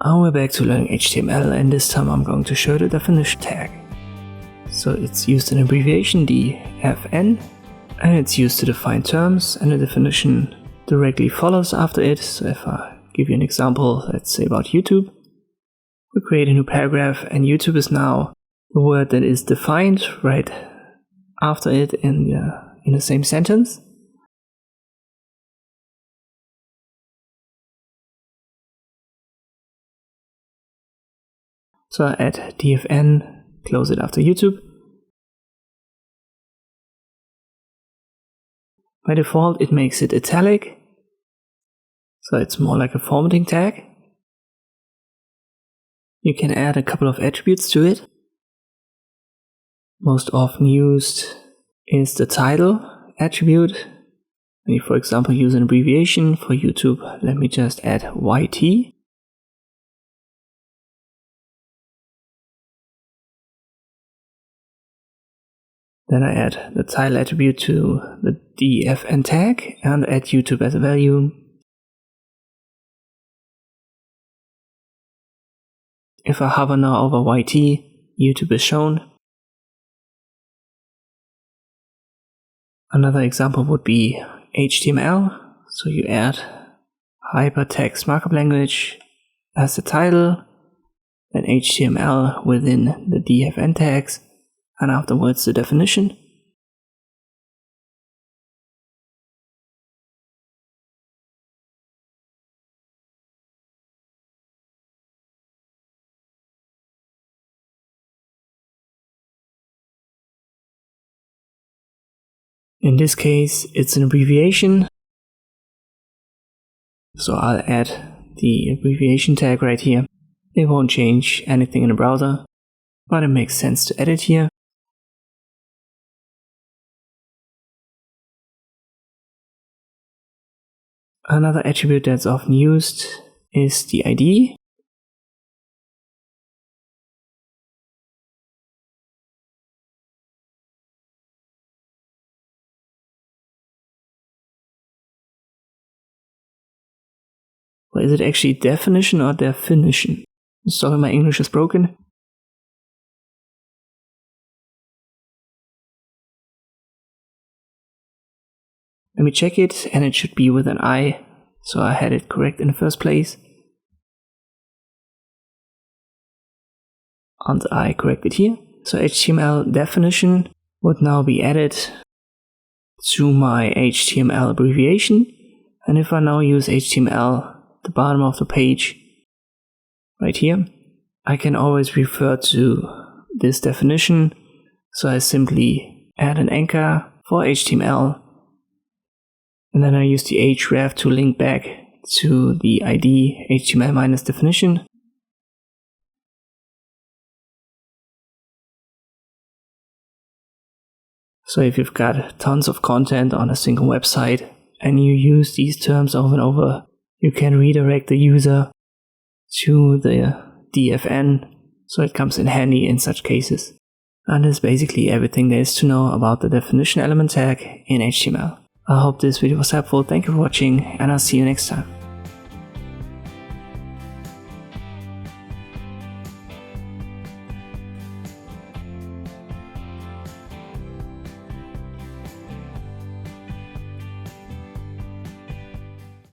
We're back to learning HTML, and this time I'm going to show the definition tag. So it's used an abbreviation DFN, and it's used to define terms, and the definition directly follows after it. So if I give you an example, let's say about YouTube, we create a new paragraph, and YouTube is now the word that is defined right after it in the same sentence. So I add DFN, close it after YouTube. By default, it makes it italic, so it's more like a formatting tag. You can add a couple of attributes to it. Most often used is the title attribute. When you, for example, use an abbreviation for YouTube, let me just add YT. Then I add the title attribute to the DFN tag and add YouTube as a value. If I hover now over YT, YouTube is shown. Another example would be HTML. So you add hypertext markup language as the title, then HTML within the DFN tags, and afterwards the definition. In this case, it's an abbreviation, so I'll add the abbreviation tag right here. It won't change anything in the browser, but it makes sense to edit here. Another attribute that's often used is the ID. Or is it actually definition or definition? Sorry, my English is broken. Let me check it, and it should be with an I, so I had it correct in the first place. And I corrected here. So HTML definition would now be added to my HTML abbreviation. And if I now use HTML at the bottom of the page, right here, I can always refer to this definition. So I simply add an anchor for HTML, and then I use the href to link back to the ID HTML minus definition. So if you've got tons of content on a single website and you use these terms over and over, you can redirect the user to the DFN, so it comes in handy in such cases. And that's basically everything there is to know about the definition element tag in HTML. I hope this video was helpful. Thank you for watching, and I'll see you next time.